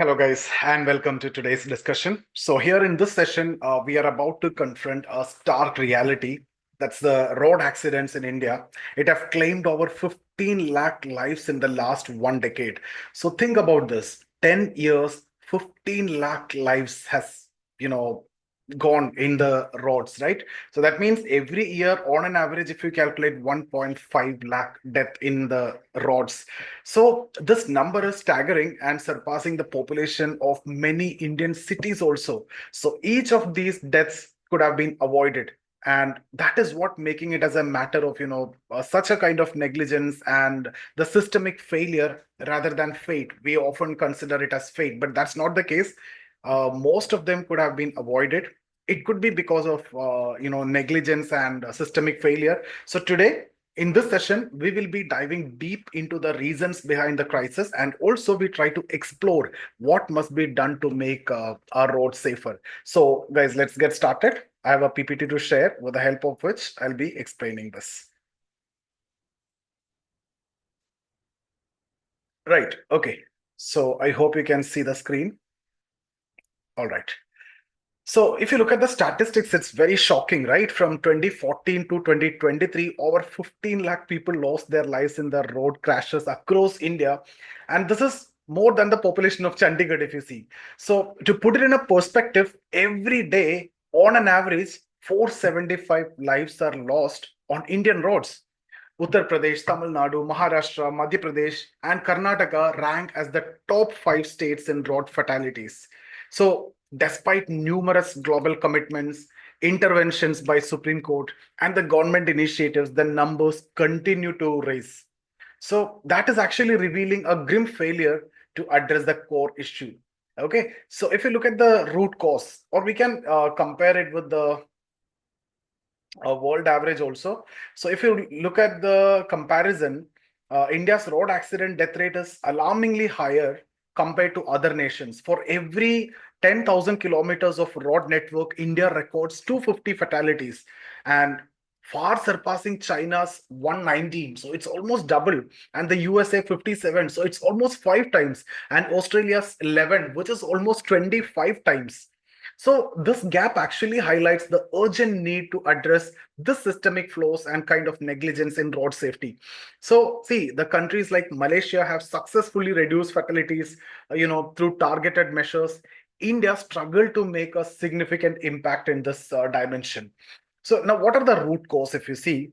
Hello, guys, and welcome to today's discussion. So, here in this session, we are about to confront a stark reality. That's the road accidents in India. It have claimed over 15 lakh lives in the last 1 decade. So, think about this: 10 years, 15 lakh lives has, you know, gone in the roads, right? So that means every year, on an average, if you calculate 1.5 lakh death in the roads. So this number is staggering and surpassing the population of many Indian cities also. So each of these deaths could have been avoided. And that is what making it as a matter of, such a kind of negligence and the systemic failure rather than fate. We often consider it as fate, but that's not the case. Most of them could have been avoided. It could be because of, negligence and systemic failure. So today, in this session, we will be diving deep into the reasons behind the crisis, and also we try to explore what must be done to make our roads safer. So, guys, let's get started. I have a PPT to share with the help of which I'll be explaining this. Right. Okay. So I hope you can see the screen. All right. So if you look at the statistics, it's very shocking, right? From 2014 to 2023, over 15 lakh people lost their lives in the road crashes across India. And this is more than the population of Chandigarh, if you see. So to put it in a perspective, every day, on an average, 475 lives are lost on Indian roads. Uttar Pradesh, Tamil Nadu, Maharashtra, Madhya Pradesh, and Karnataka rank as the top five states in road fatalities. So, despite numerous global commitments, interventions by Supreme Court, and the government initiatives, the numbers continue to rise. So, that is actually revealing a grim failure to address the core issue. Okay, so if you look at the root cause, or we can compare it with the world average also. So if you look at the comparison, India's road accident death rate is alarmingly higher compared to other nations. For every 10,000 kilometers of road network, India records 250 fatalities and far surpassing China's 119. So it's almost double. And the USA 57. So it's almost five times. And Australia's 11, which is almost 25 times. So this gap actually highlights the urgent need to address this systemic flaws and kind of negligence in road safety. So see, the countries like Malaysia have successfully reduced fatalities, through targeted measures. India struggled to make a significant impact in this dimension. So now, what are the root cause? If you see,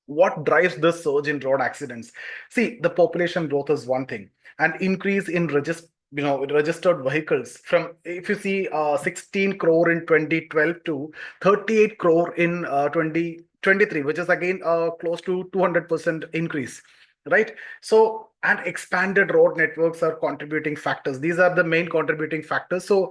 what drives this surge in road accidents? See, the population growth is one thing, and increase in registered vehicles from, if you see, 16 crore in 2012 to 38 crore in 2023, which is again close to 200% increase, right? So, and expanded road networks are contributing factors. These are the main contributing factors. So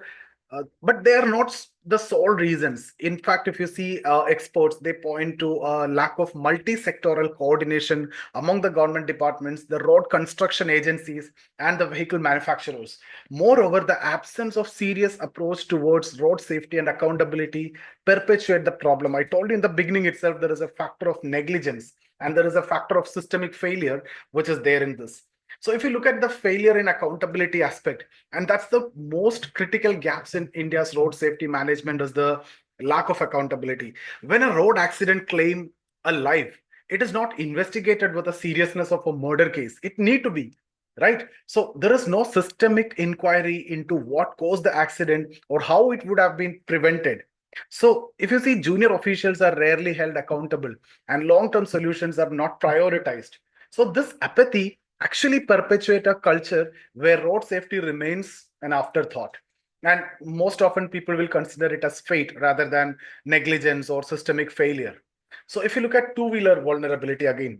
but they are not the sole reasons. In fact, if you see, experts, they point to a lack of multi-sectoral coordination among the government departments, the road construction agencies, and the vehicle manufacturers. Moreover, the absence of serious approach towards road safety and accountability perpetuate the problem. I told you in the beginning itself, there is a factor of negligence and there is a factor of systemic failure, which is there in this. So if you look at the failure in accountability aspect, and that's the most critical gaps in India's road safety management, is the lack of accountability. When a road accident claim a life, it is not investigated with the seriousness of a murder case. It need to be, right? So there is no systemic inquiry into what caused the accident or how it would have been prevented. So if you see, junior officials are rarely held accountable and long-term solutions are not prioritized. So this apathy actually perpetuate a culture where road safety remains an afterthought. And most often people will consider it as fate rather than negligence or systemic failure. So if you look at two-wheeler vulnerability again,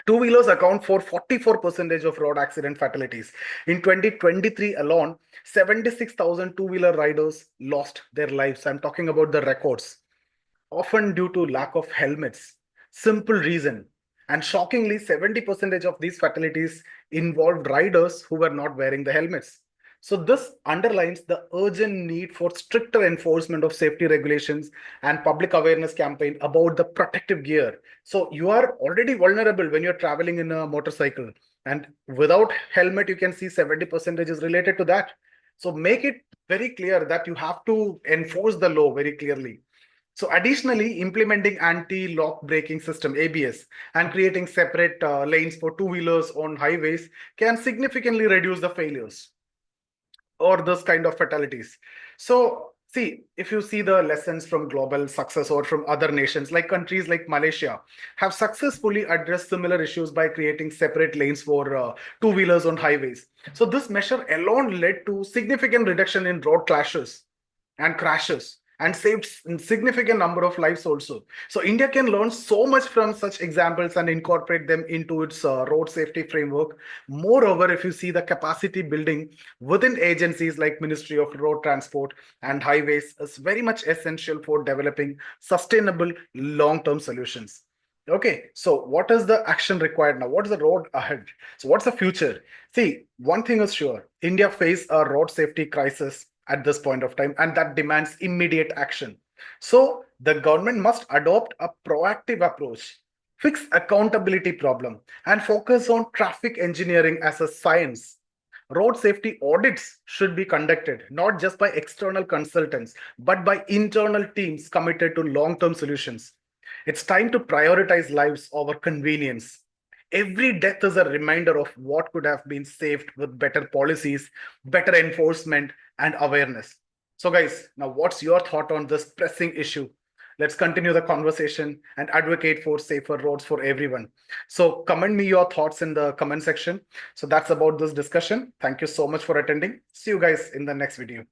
two-wheelers account for 44% of road accident fatalities. In 2023 alone, 76,000 two-wheeler riders lost their lives. I'm talking about the records, often due to lack of helmets. Simple reason. And shockingly, 70% of these fatalities involved riders who were not wearing the helmets. So this underlines the urgent need for stricter enforcement of safety regulations and public awareness campaign about the protective gear. So you are already vulnerable when you're traveling in a motorcycle. And without helmet, you can see 70% is related to that. So make it very clear that you have to enforce the law very clearly. So additionally, implementing anti-lock braking system ABS and creating separate lanes for two-wheelers on highways can significantly reduce the failures or this kind of fatalities. So see, if you see the lessons from global success or from other nations, like countries like Malaysia have successfully addressed similar issues by creating separate lanes for two-wheelers on highways. So this measure alone led to significant reduction in road clashes and crashes and saved significant number of lives also. So India can learn so much from such examples and incorporate them into its road safety framework. Moreover, if you see the capacity building within agencies like Ministry of Road Transport and Highways is very much essential for developing sustainable long-term solutions. Okay, so what is the action required now? What is the road ahead? So what's the future? See, one thing is sure, India face a road safety crisis at this point of time, and that demands immediate action. So the government must adopt a proactive approach, fix accountability problem, and focus on traffic engineering as a science. Road safety audits should be conducted not just by external consultants, but by internal teams committed to long-term solutions. It's time to prioritize lives over convenience. Every death is a reminder of what could have been saved with better policies, better enforcement, and awareness. So, guys, now what's your thought on this pressing issue? Let's continue the conversation and advocate for safer roads for everyone. So, comment me your thoughts in the comment section. So, that's about this discussion. Thank you so much for attending. See you guys in the next video.